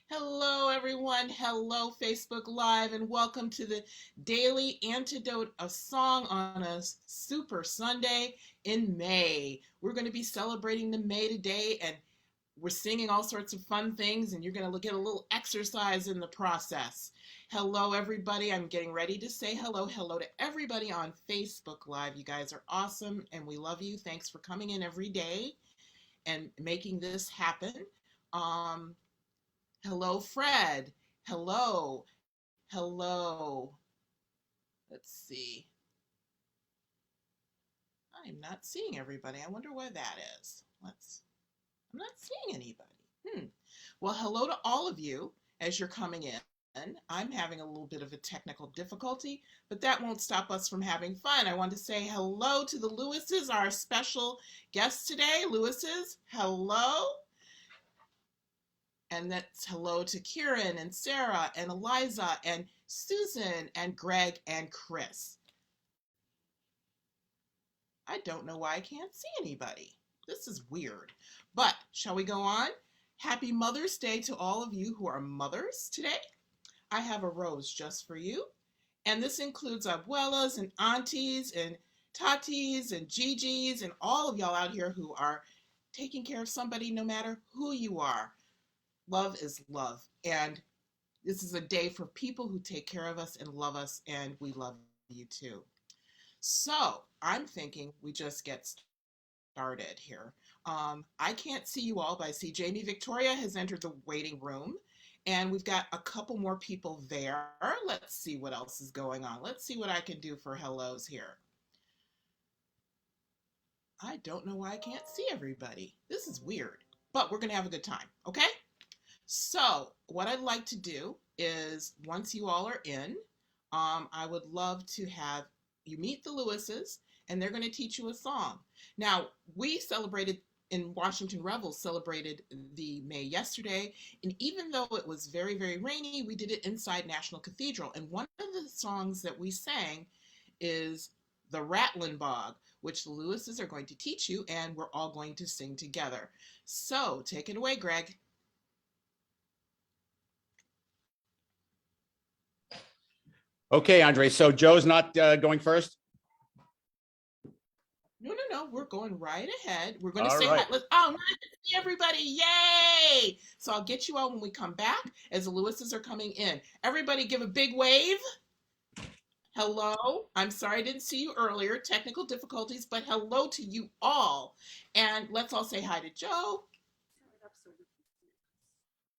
Hello, everyone. Hello, Facebook Live, and welcome to the Daily Antidote of Song on a Super Sunday in May. We're going to be celebrating the May today, and we're singing all sorts of fun things, and you're going to get a little exercise in the process. Hello, everybody. I'm getting ready to say hello to everybody on Facebook Live. You guys are awesome, and we love you. Thanks for coming in every day and making this happen. Um, Hello, Fred. Hello. Hello. Let's see. I'm not seeing everybody. I wonder why that is. I'm not seeing anybody. Well, hello to all of you as you're coming in. I'm having a little bit of a technical difficulty, but that won't stop us from having fun. I want to say hello to the Lewises, our special guests today. Lewises, hello. And that's hello to Kieran and Sarah and Eliza and Susan and Greg and Chris. I don't know why I can't see anybody. This is weird. But shall we go on? Happy Mother's Day to all of you who are mothers today. I have a rose just for you. And this includes abuelas and aunties and tatis and gigis and all of y'all out here who are taking care of somebody no matter who you are. Love is love. And this is a day for people who take care of us and love us, and we love you too. So I'm thinking we just get started here. I can't see you all, but I see Jamie Victoria has entered the waiting room, and we've got a couple more people there. Let's see what else is going on. Let's see what I can do for hellos here. I don't know why I can't see everybody. This is weird, but we're going to have a good time, okay? So what I'd like to do is once you all are in, I would love to have you meet the Lewises, and they're going to teach you a song. Now, we celebrated in Washington Revels celebrated the May yesterday, and even though it was very, very rainy, we did it inside National Cathedral. And one of the songs that we sang is the Rattlin Bog, which the Lewises are going to teach you, and we're all going to sing together. So take it away, Greg. Okay, Andre. So Joe's not going first? No. We're going right ahead. We're going to All say right. hi. Oh, nice to see everybody. Yay! So I'll get you all when we come back as the Lewises are coming in. Everybody give a big wave. Hello. I'm sorry I didn't see you earlier. Technical difficulties, but hello to you all. And let's all say hi to Joe.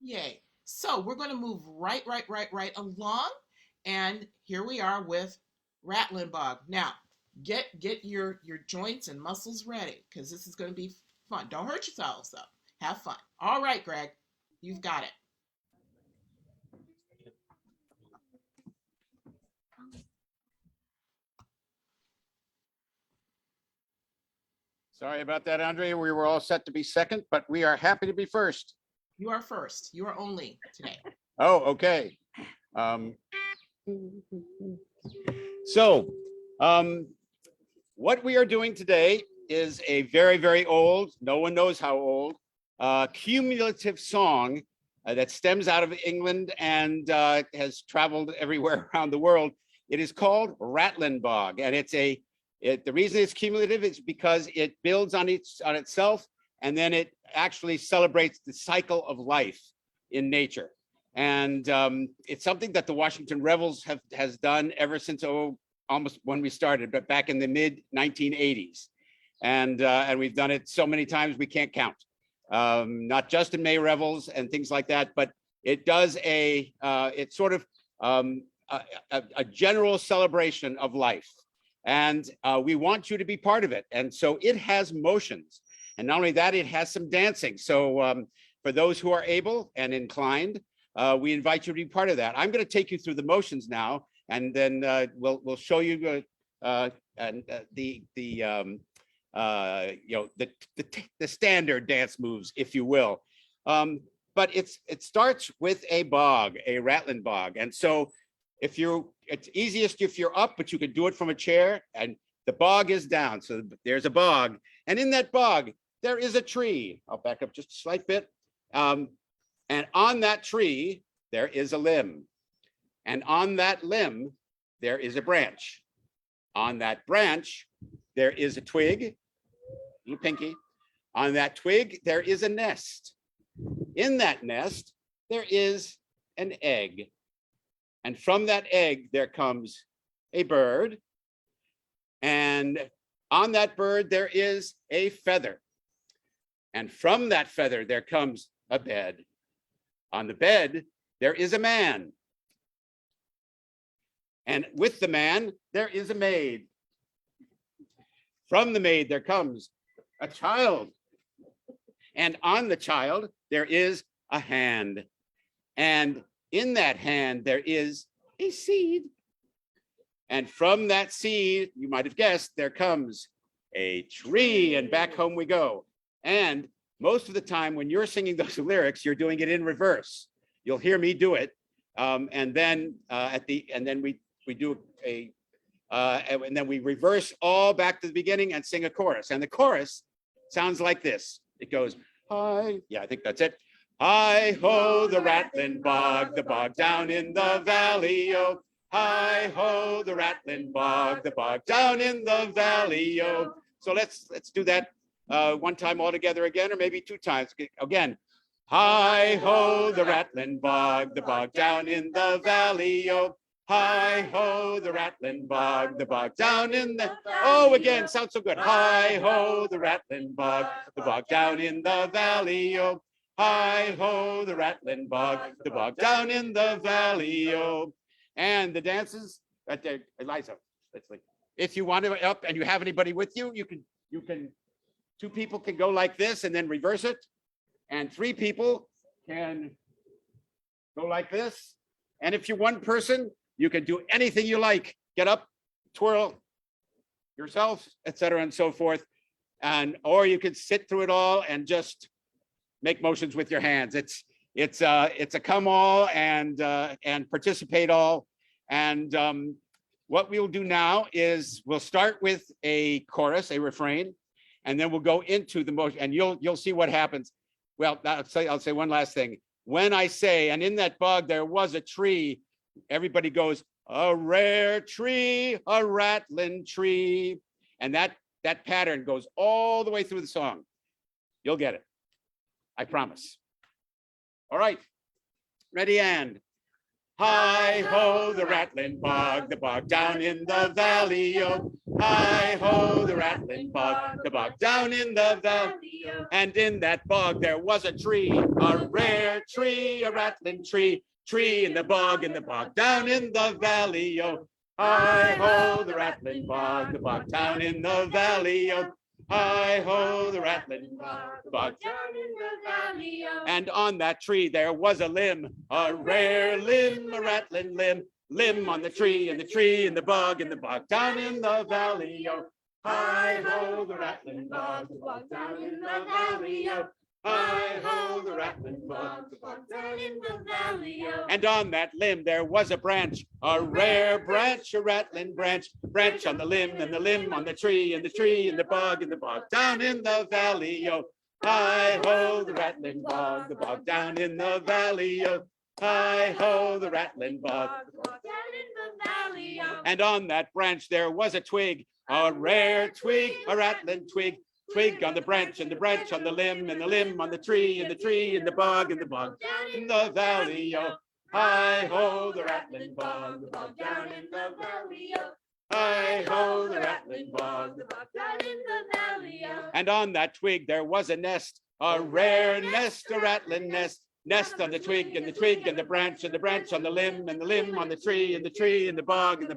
Yay. So we're going to move right along. And here we are with Rattlin Bog. Now, get your joints and muscles ready because this is going to be fun. Don't hurt yourselves though. Have fun. All right, Greg, you've got it. Sorry about that, Andre. We were all set to be second, but we are happy to be first. You are first. You are only today. Oh, okay. So what we are doing today is a very, very old, no one knows how old, cumulative song that stems out of England and has traveled everywhere around the world. It is called Rattlin Bog, and the reason it's cumulative is because it builds on itself, and then it actually celebrates the cycle of life in nature. And it's something that the Washington Revels has done ever since almost when we started, but back in the mid 1980s. And we've done it so many times we can't count. Not just in May Revels and things like that, but it does it's sort of a general celebration of life. And we want you to be part of it. And so it has motions. And not only that, it has some dancing. So for those who are able and inclined, we invite you to be part of that. I'm going to take you through the motions now, and then we'll show you the standard dance moves, if you will. But it starts with a bog, a Rattlin Bog, and so it's easiest if you're up, but you could do it from a chair, and the bog is down. So there's a bog, and in that bog there is a tree. I'll back up just a slight bit. And on that tree, there is a limb. And on that limb, there is a branch. On that branch, there is a twig, little pinky. On that twig, there is a nest. In that nest, there is an egg. And from that egg, there comes a bird. And on that bird, there is a feather. And from that feather, there comes a bed. On the bed, there is a man. And with the man, there is a maid. From the maid, there comes a child. And on the child, there is a hand. And in that hand, there is a seed. And from that seed, you might have guessed, there comes a tree. And back home we go. And most of the time when you're singing those lyrics, you're doing it in reverse. You'll hear me do it. And then we do and then we reverse all back to the beginning and sing a chorus. And the chorus sounds like this. It goes, hi, yeah, I think that's it. Hi ho, the Rattlin Bog, the bog down in the valley, oh. Hi ho, the Rattlin Bog, the bog down in the valley, oh. So let's do that one time all together again, or maybe two times again. Hi ho, the Rattlin Bog, the bog down in the valley, oh. Hi ho, the Rattlin Bog, the bog down in the, oh, again, sounds so good. Hi ho, the Rattlin Bog, the bog down in the valley, oh. Hi ho, the Rattlin Bog, the bog down in the valley, oh. And the dances, Eliza, if you want to up and you have anybody with you, you can, two people can go like this and then reverse it. And three people can go like this. And if you're one person, you can do anything you like. Get up, twirl yourself, etc., and so forth. Or you can sit through it all and just make motions with your hands. It's a come all and participate all. And what we'll do now is we'll start with a chorus, a refrain, and then we'll go into the motion, and you'll see what happens. Well, I'll say one last thing. When I say, and in that bog there was a tree, everybody goes, a rare tree, a rattling tree. And that pattern goes all the way through the song. You'll get it. I promise. All right. Ready, and hi ho, the Rattlin Bog, the bog down in the valley, oh. Hi ho, the Rattlin Bog, the bog down in the valley, oh. And in that bog there was a tree, a rare tree, a rattling tree. Tree in the bog down in the valley, oh. Hi ho, the Rattlin Bog, the bog down in the valley, oh. Hi ho, the Rattlin Bog, the bog down in the valley, oh. And on that tree there was a limb, a rare limb, a rattling limb. Limb on the tree, and the tree in the bog down in the valley, oh. Hi ho, the Rattlin Bog, the bog down in the valley, oh. Hi ho, the Rattlin Bog, the bog down in the valley, oh. And on that limb there was a branch, a rare branch, a rattling branch. Branch on the limb, and the limb on the tree, and the tree in the bog down in the valley, oh. Hi ho, the Rattlin Bog, the bog down in the valley, oh. Hi ho, the Rattlin Bog, the bog down in the valley, oh. And on that branch there was a twig, a rare twig, a rattling twig. Twig on the branch, and the branch on the limb, and the limb on the tree, and the tree in the bog down in the valley, oh. Hi ho, the Rattlin Bog, the bog down in the valley, oh. Hi ho, the Rattlin Bog, the bog down in the valley, oh. And on that twig there was a nest, a rare nest, a rattling nest. Nest on the twig, and the twig, and the branch on the limb, and the limb on the tree, and the tree in the bog down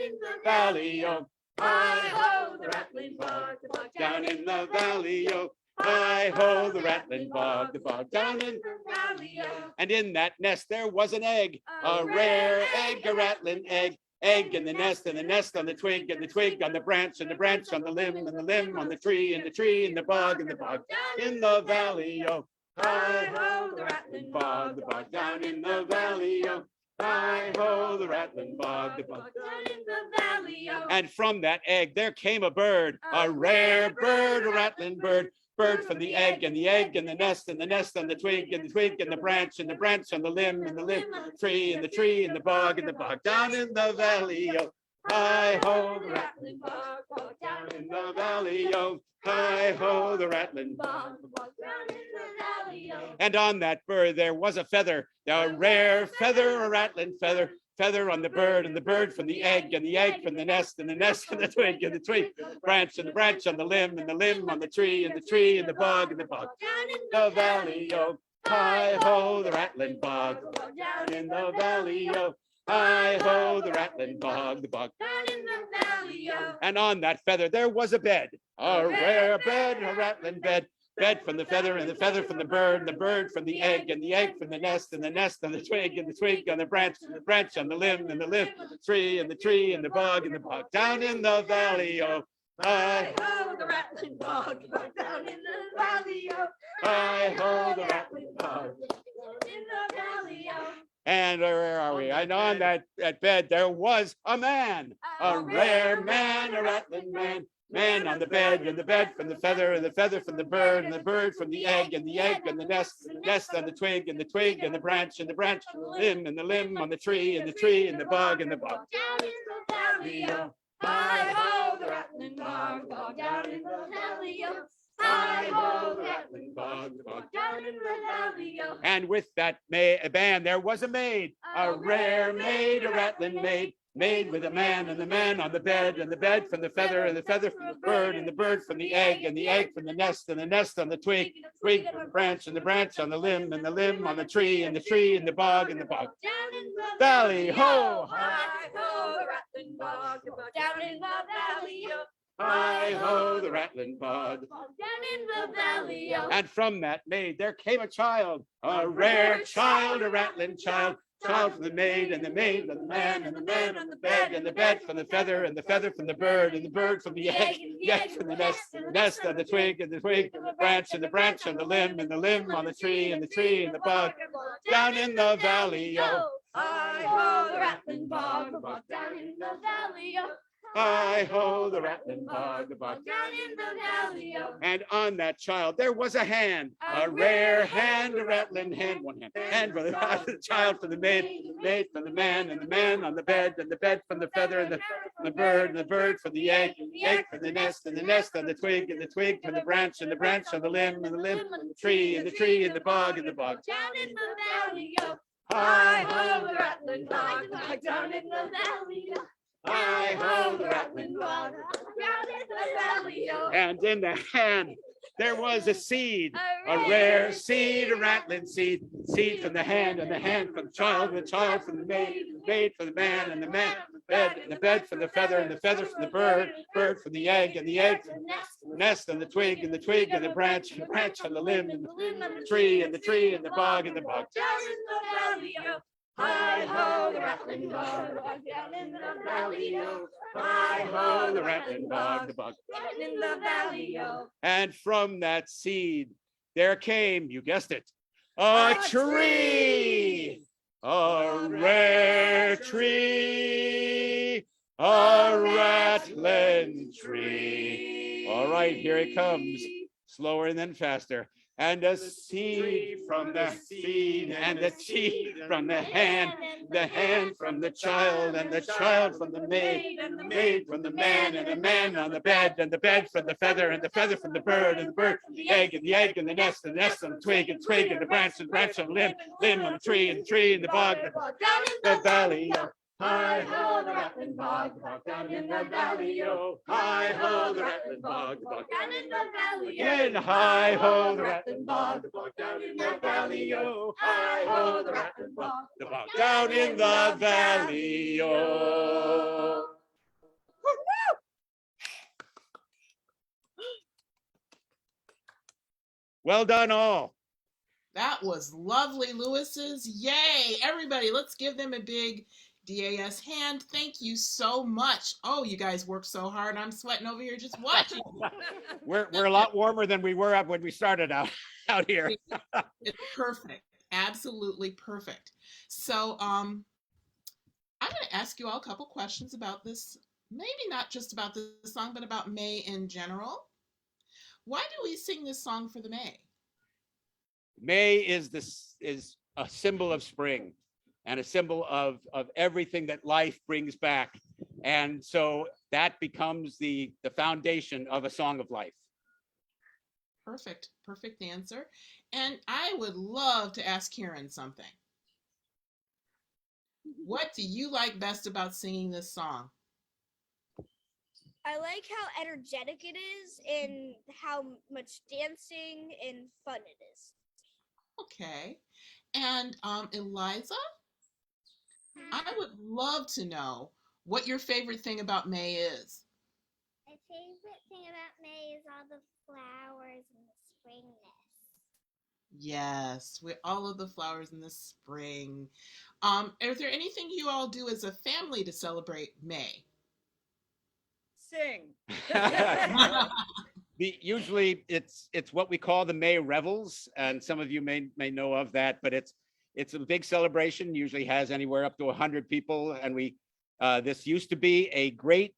in the valley, oh. Hi ho, the Rattlin Bog, the bog down in the valley, oh. Hi ho, the Rattlin Bog, the bog down in the valley, oh. And in that nest there was an egg, a rare egg, a rattling egg. Egg in the nest, and the nest on the twig, and the twig on the branch, and the branch on the limb, and the limb on the tree, and the tree in the bog down in the valley, oh. Hi ho, the Rattlin Bog, the bog down in the valley, oh. Hi ho, the Rattlin Bog, the bog down in the valley, oh. And from that egg there came a bird, a rare bird, a rattling bird. bird from the egg and the nest and the nest on the twig and the branch on the limb and the limb, tree and the bog down in the valley. Oh, hi ho, the rattling bog, down in the valley. Oh, hi ho, the rattling bog, down in the valley. Oh. And on that bird there was a feather, a rare feather, a rattling feather. Feather on the bird, and the bird from the egg from the nest on the twig branch on the limb on the tree and the bog down in the valley. Oh, hi ho, the rattling bog, down in the valley. Oh, hi ho, the rattling bog, down in the valley. Oh. And on that feather there was a bed, a rare bed, a rattling bed. Bed from the feather, and the feather from the bird from the egg from the nest on the twig on the branch on the limb tree and the bog down in the valley. Oh, hi ho, the rattling bog, down in the valley. Oh, hi ho, the rattling bog, down in the valley. Oh. And where are we? And on that bed there was a man, a rare man, a rattling man. Man on the bed, and the bed from the feather, and the feather from the bird, and the bird from the egg, and the nest on the twig, and the branch on the limb on the tree, and the bog down in the valley. Oh, hi ho, the rattling bog, down in the valley. Oh, hi ho, the rattling bog, down in the valley. Oh. And with that band there was a maid, a rare maid, a rattling maid. Made with a man, and the man on the bed, and the bed from the feather, and the feather from the bird, and the bird from the egg from the nest, and the nest on the twig from the branch, and the branch on the limb, and the limb on the tree, and the bog down in the valley. Ho! Hi ho, the rattling bog, down in the valley. Hi ho, the rattling bog, down in the valley. And from that maid there came a child, a rare child, a rattling child. Child from the maid, and the maid from the man, and the man on the bed, and the bed from the feather, and the feather from the bird, and the bird from the egg from the nest on the twig, and the branch on the limb, and the limb on the tree, and the bog down in the valley. Oh, hi ho, the rattling bog, down in the valley. Oh, hi ho, the rattling bog, down in the valley. Oh. And on that child there was a hand, a rare hand, a rattling hand, one hand for the child, for the maid from the man, and the man on the bed, and the bed from the feather, and the bird from the egg from the nest on the twig from the branch on the limb, and the limb on the tree, and the bog down in the valley. Oh, hi ho, the rattling bog, down in the valley. Oh. Hi ho, the rattling bog, down in the valley. Oh. And in the hand there was a seed, a rare seed, a rattling seed, seed from the hand, and the hand from the child from the maid from the man, and the man from the bed from the feather, and the feather from the bird from the egg from the nest on the twig, and the branch on the limb, and the tree, and the bog down in the valley. Oh. Hi ho, the rattling bog, down in the valley. Oh. Hi ho, the rattling bog, down in the valley. Oh. And from that seed there came, you guessed it, a tree, a rare tree, a rattling tree. All right, here it comes, slower and then faster. And a seed from the seed, and the seed from the hand from the child, and the child from the maid from the man, and the man on the bed, and the bed from the feather, and the feather from the bird, and the bird from the egg and the nest on the twig, and the branch on the limb on the tree, and the bog down in the valley. Hi ho, the rattling bog, down in the valley. Oh, hi ho, the rattling bog, down in the valley. Again, hi ho, the rattling bog, down in the valley. Oh, hi ho, the rattling bog, down in the valley. Oh. Well done, all. That was lovely, Lewis's. Yay! Everybody, let's give them a big DAS hand. Thank you so much. Oh, you guys worked so hard. I'm sweating over here just watching. We're a lot warmer than we were when we started out here. It's perfect. Absolutely perfect. So I'm going to ask you all a couple questions about this, maybe not just about this song, but about May in general. Why do we sing this song for the May? May is a symbol of spring and a symbol of everything that life brings back. And so that becomes the foundation of a song of life. Perfect, perfect answer. And I would love to ask Karen something. What do you like best about singing this song? I like how energetic it is and how much dancing and fun it is. Okay. And Eliza, I would love to know what your favorite thing about May is. My favorite thing about May is all the flowers and the springness. Yes, with all of the flowers in the spring. Is there anything you all do as a family to celebrate May? Sing. Usually it's what we call the May revels, and some of you may know of that, but it's a big celebration. Usually has anywhere up to 100 people, and we this used to be a great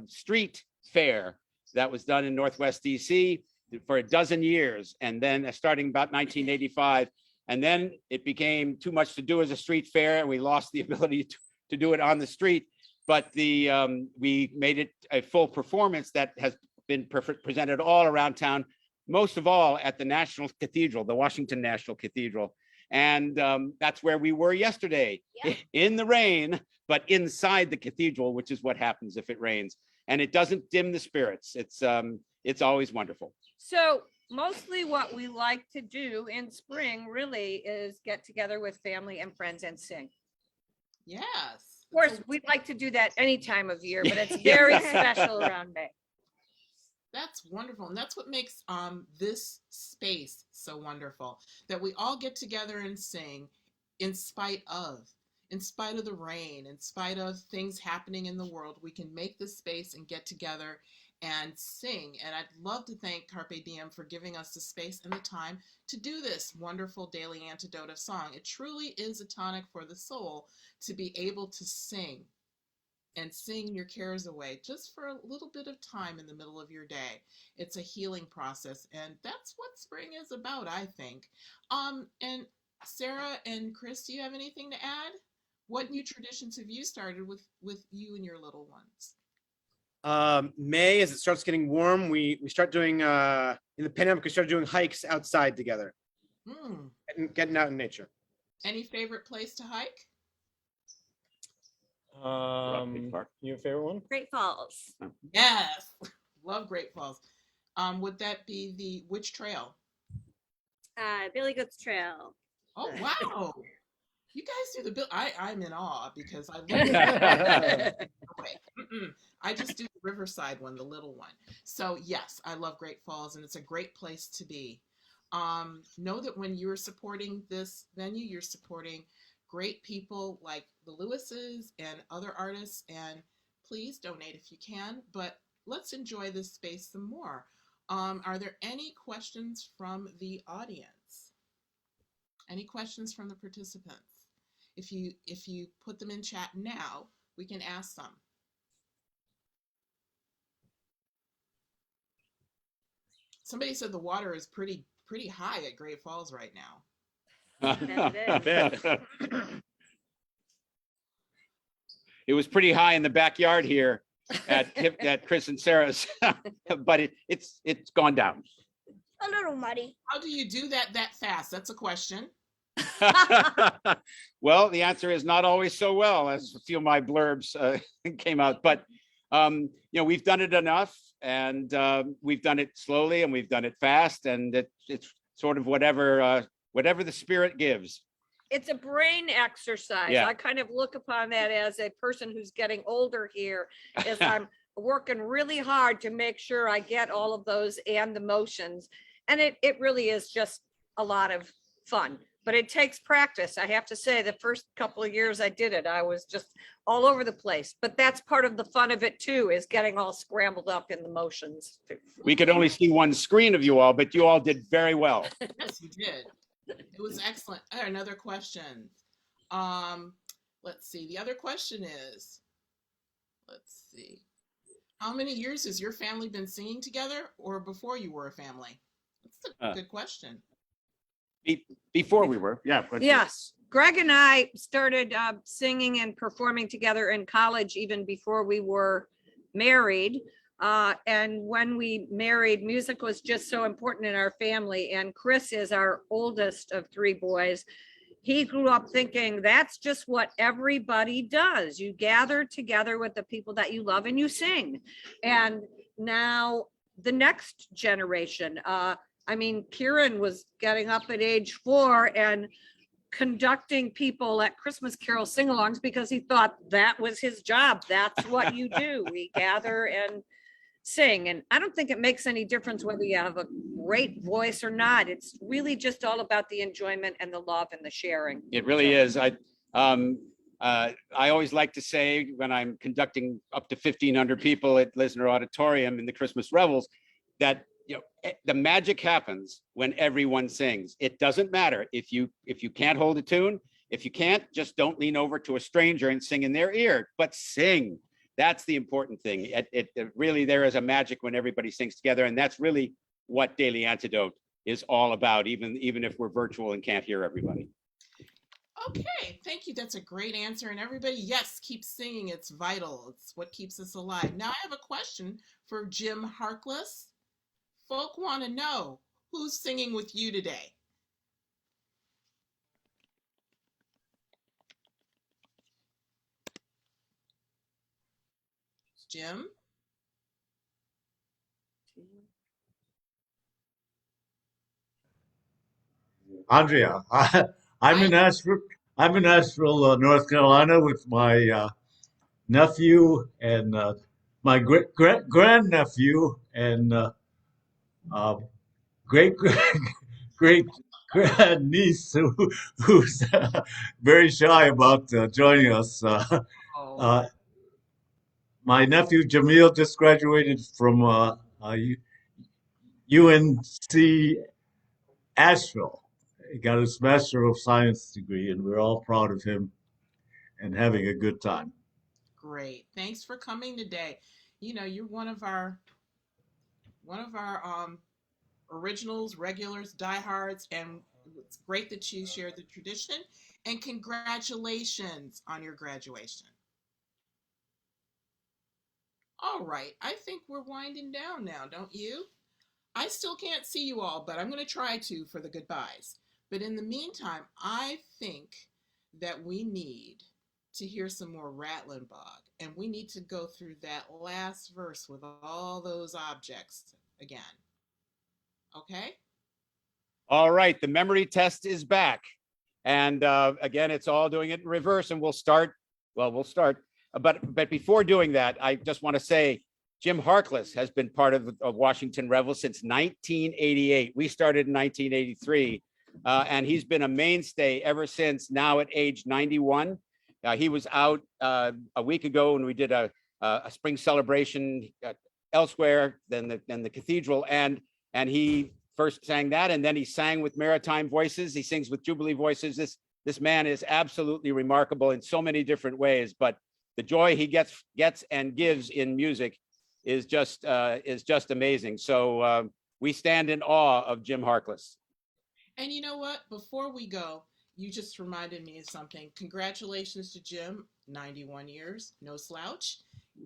street fair that was done in Northwest DC for a dozen years, and then starting about 1985, and then it became too much to do as a street fair, and we lost the ability to do it on the street. But we made it a full performance that has been presented all around town, most of all at the National Cathedral, the Washington National Cathedral. And that's where we were yesterday, in the rain, but inside the cathedral, which is what happens if it rains. And it doesn't dim the spirits. It's always wonderful. So mostly what we like to do in spring really is get together with family and friends and sing. Yes. Of course, we'd like to do that any time of year, but it's very special around May. That's wonderful. And that's what makes this space so wonderful, that we all get together and sing in spite of the rain, in spite of things happening in the world. We can make this space and get together and sing. And I'd love to thank Carpe Diem for giving us the space and the time to do this wonderful daily antidote of song. It truly is a tonic for the soul to be able to sing and sing your cares away just for a little bit of time in the middle of your day. It's a healing process, and that's what spring is about, I think. And Sarah and Chris, do you have anything to add? What new traditions have you started with you and your little ones? May, as it starts getting warm, we start doing in the pandemic, we started doing hikes outside together, getting out in nature. Any favorite place to hike? Your favorite one? Great Falls. Yes, love Great Falls. Would that be which trail? Billy Goat's Trail. Oh wow, you guys do the bill. I'm in awe because I love. I just do the Riverside one, the little one. So yes, I love Great Falls, and it's a great place to be. Know that when you're supporting this venue, you're supporting great people like the Lewises and other artists, and please donate if you can, but let's enjoy this space some more. Are there any questions from the audience? Any questions from the participants? If you put them in chat now, we can ask them. Somebody said the water is pretty high at Great Falls right now. It was pretty high in the backyard here at Chris and Sarah's, but it's gone down. A little muddy. How do you do that fast? That's a question. Well, the answer is not always so well, as a few of my blurbs came out. But we've done it enough, and we've done it slowly, and we've done it fast, and it's sort of whatever the spirit gives. It's a brain exercise. Yeah. I kind of look upon that as a person who's getting older here, as I'm working really hard to make sure I get all of those and the motions. And it really is just a lot of fun, but it takes practice. I have to say, the first couple of years I did it, I was just all over the place, but that's part of the fun of it too, is getting all scrambled up in the motions. We could only see one screen of you all, but you all did very well. Yes, you did. It was excellent. Another question. Let's see. The other question is, let's see. How many years has your family been singing together or before you were a family? That's a Uh, good question. Before we were, yeah. Yes, Greg and I started singing and performing together in college even before we were married. And when we married, music was just so important in our family. And Chris is our oldest of three boys. He grew up thinking that's just what everybody does. You gather together with the people that you love and you sing. And now the next generation, I mean, Kieran was getting up at age 4 and conducting people at Christmas Carol sing-alongs because he thought that was his job. That's what you do. We gather and sing. And I don't think it makes any difference whether you have a great voice or not. It's really just all about the enjoyment and the love and the sharing. It really is. I always like to say when I'm conducting up to 1,500 people at Lisner Auditorium in the Christmas Revels that the magic happens when everyone sings. It doesn't matter if you can't hold a tune. If you can't, just don't lean over to a stranger and sing in their ear, but sing. That's the important thing. It really, there is a magic when everybody sings together, and that's really what Daily Antidote is all about, even if we're virtual and can't hear everybody. Okay, thank you. That's a great answer. And everybody, yes, keep singing. It's vital. It's what keeps us alive. Now I have a question for Jim Harkless. Folk want to know who's singing with you today. Jim? Andrea, I'm in Asheville. I'm in Asheville, North Carolina, with my nephew and my great grandnephew and uh, great great grandniece who's very shy about joining us. Uh, my nephew Jamil just graduated from UNC Asheville. He got his Master of Science degree, and we're all proud of him and having a good time. Great. Thanks for coming today. You know, you're one of our originals, regulars, diehards, and it's great that you shared the tradition. And congratulations on your graduation. All right, I think we're winding down now, don't you? I still can't see you all, but I'm going to try to for the goodbyes. But in the meantime, I think that we need to hear some more Rattlin Bog, and we need to go through that last verse with all those objects again. Okay? All right, the memory test is back. And again, it's all doing it in reverse, and we'll start. But before doing that, I just want to say Jim Harkless has been part of Washington Revel since 1988. We started in 1983, and he's been a mainstay ever since, now at age 91. He was out a week ago when we did a spring celebration elsewhere than the cathedral, and he first sang that, and then he sang with Maritime Voices. He sings with Jubilee Voices. This man is absolutely remarkable in so many different ways, but the joy he gets and gives in music is just amazing. So we stand in awe of Jim Harkless. And you know what? Before we go, you just reminded me of something. Congratulations to Jim, 91 years, no slouch.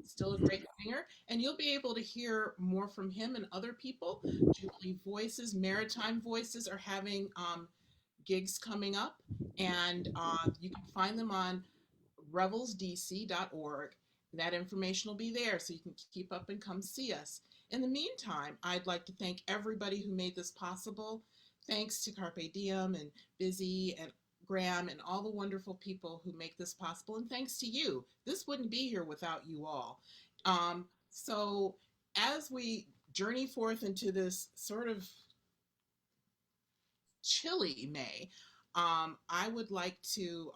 Still a great singer. And you'll be able to hear more from him and other people. Jubilee Voices, Maritime Voices are having gigs coming up. And you can find them on revelsdc.org. That information will be there so you can keep up and come see us. In the meantime, I'd like to thank everybody who made this possible. Thanks to Carpe Diem and Busy and Graham and all the wonderful people who make this possible. And thanks to you. This wouldn't be here without you all. So as we journey forth into this sort of chilly May, I would like to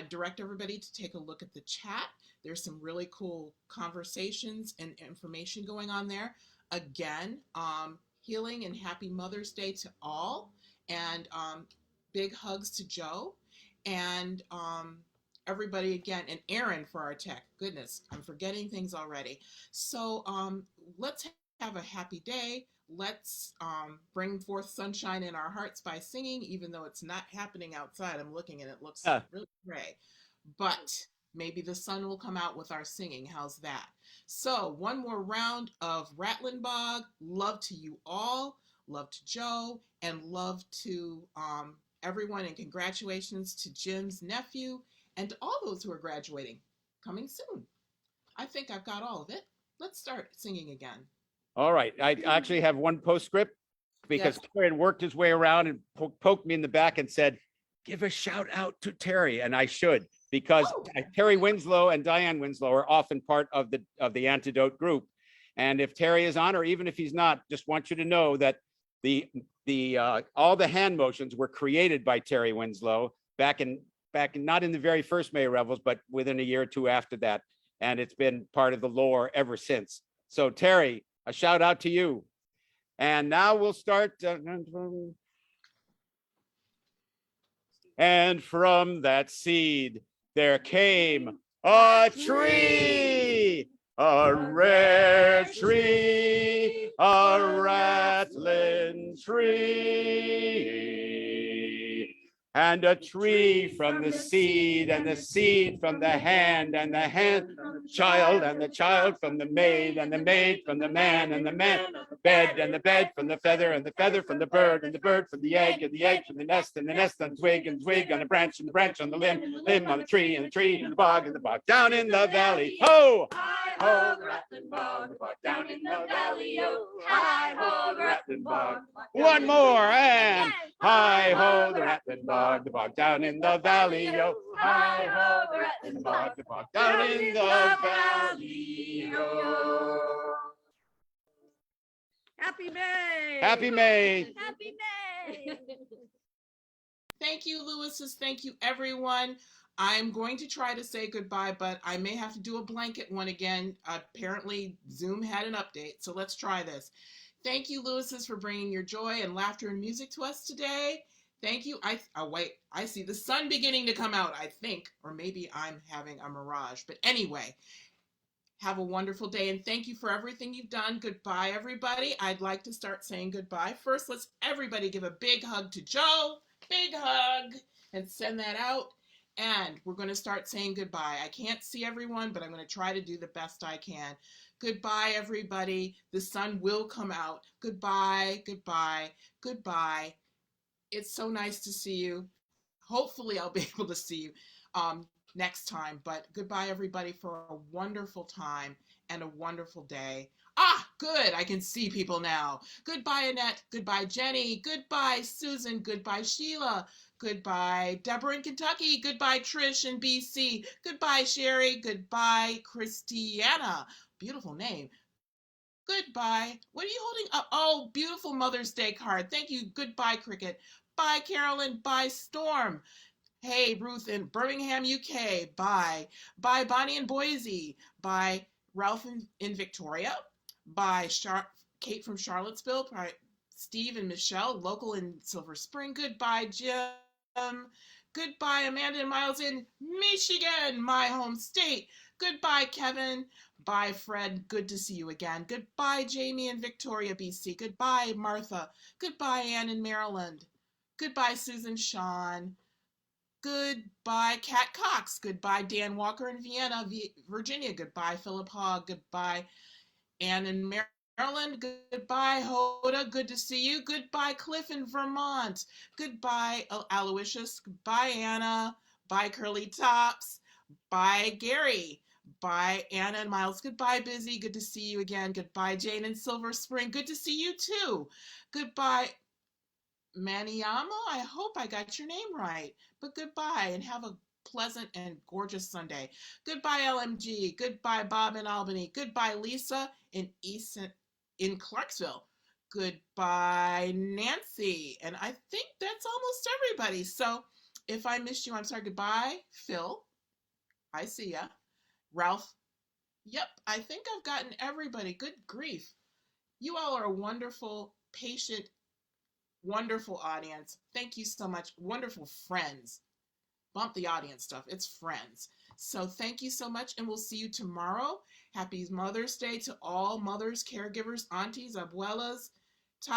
direct everybody to take a look at the chat. There's some really cool conversations and information going on there. Again, healing and happy Mother's Day to all, and big hugs to Joe. And everybody again, and Aaron for our tech. Goodness, I'm forgetting things already. So let's have a happy day. Let's bring forth sunshine in our hearts by singing, even though it's not happening outside. I'm looking and it looks really gray. But maybe the sun will come out with our singing. How's that? So one more round of Rattlin Bog. Love to you all. Love to Joe, and love to everyone, and congratulations to Jim's nephew and to all those who are graduating coming soon. I think I've got all of it. Let's start singing again. All right. I actually have one postscript because Terry had worked his way around and poked me in the back and said, give a shout out to Terry. And I should, because Terry Winslow and Diane Winslow are often part of the Antidote group. And if Terry is on, or even if he's not, just want you to know that all the hand motions were created by Terry Winslow back in not in the very first May Revels, but within a year or two after that. And it's been part of the lore ever since. So Terry, a shout out to you. And now we'll start. And from that seed, there came a tree, a rare tree, a rattling tree. And a tree from the seed, and the seed from the hand, and the hand from the child, and the child from the maid, and the maid from the man, and the man bed, and the bed from the feather, and the feather from the bird, and the bird from the egg, and the egg from the nest, and the nest on the twig, and the twig on the branch, and the branch on the limb, limb on the tree, and the tree in the bog, and the bog down in the valley. Ho! Hi-ho, the Rattlin Bog, the bog down in the valley. Oh, hi-ho, the Rattlin Bog. One more, and hi-ho, the Rattlin Bog, the bog down in the valley. Oh, hi-ho, the Rattlin Bog, the bog down in the valley. Oh. Happy May. Happy May. Happy May. Thank you, Lewis's. Thank you, everyone. I'm going to try to say goodbye, but I may have to do a blanket one again. Apparently, Zoom had an update, so let's try this. Thank you, Lewis's, for bringing your joy and laughter and music to us today. Thank you. Wait, I see the sun beginning to come out, I think, or maybe I'm having a mirage. But anyway, have a wonderful day, and thank you for everything you've done. Goodbye, everybody. I'd like to start saying goodbye. First, let's everybody give a big hug to Joe. Big hug, and send that out. And we're going to start saying goodbye. I can't see everyone, but I'm going to try to do the best I can. Goodbye, everybody. The sun will come out. Goodbye, goodbye, goodbye. It's so nice to see you. Hopefully, I'll be able to see you next time. But goodbye, everybody, for a wonderful time and a wonderful day. Ah, good. I can see people now. Goodbye, Annette. Goodbye, Jenny. Goodbye, Susan. Goodbye, Sheila. Goodbye, Deborah in Kentucky. Goodbye, Trish in BC. Goodbye, Sherry. Goodbye, Christiana. Beautiful name. Goodbye. What are you holding up? Oh, beautiful Mother's Day card. Thank you. Goodbye, Cricket. Bye, Carolyn. Bye, Storm. Hey, Ruth in Birmingham, UK. Bye. Bye, Bonnie in Boise. Bye, Ralph in Victoria. Bye, Kate from Charlottesville. Bye, Steve and Michelle, local in Silver Spring. Goodbye, Jim. Goodbye, Amanda and Miles in Michigan, my home state. Goodbye, Kevin. Bye, Fred. Good to see you again. Goodbye, Jamie in Victoria, BC. Goodbye, Martha. Goodbye, Ann in Maryland. Goodbye, Susan Sean. Goodbye, Kat Cox. Goodbye, Dan Walker in Vienna, Virginia. Goodbye, Philip Hogg. Goodbye, Ann in Maryland. Goodbye, Hoda. Good to see you. Goodbye, Cliff in Vermont. Goodbye, Aloysius. Goodbye, Anna. Bye, Curly Tops. Bye, Gary. Bye, Anna and Miles. Goodbye, Busy. Good to see you again. Goodbye, Jane in Silver Spring. Good to see you too. Goodbye, Maniyama. I hope I got your name right. But goodbye, and have a pleasant and gorgeous Sunday. Goodbye, LMG. Goodbye, Bob in Albany. Goodbye, Lisa in Clarksville. Goodbye, Nancy. And I think that's almost everybody. So if I missed you, I'm sorry. Goodbye, Phil. I see ya. Ralph. Yep, I think I've gotten everybody. Good grief. You all are a wonderful, patient, wonderful audience. Thank you so much. Wonderful friends. bump the audience stuff. It's friends. So thank you so much, and we'll see you tomorrow. Happy Mother's Day to all mothers, caregivers, aunties, abuelas,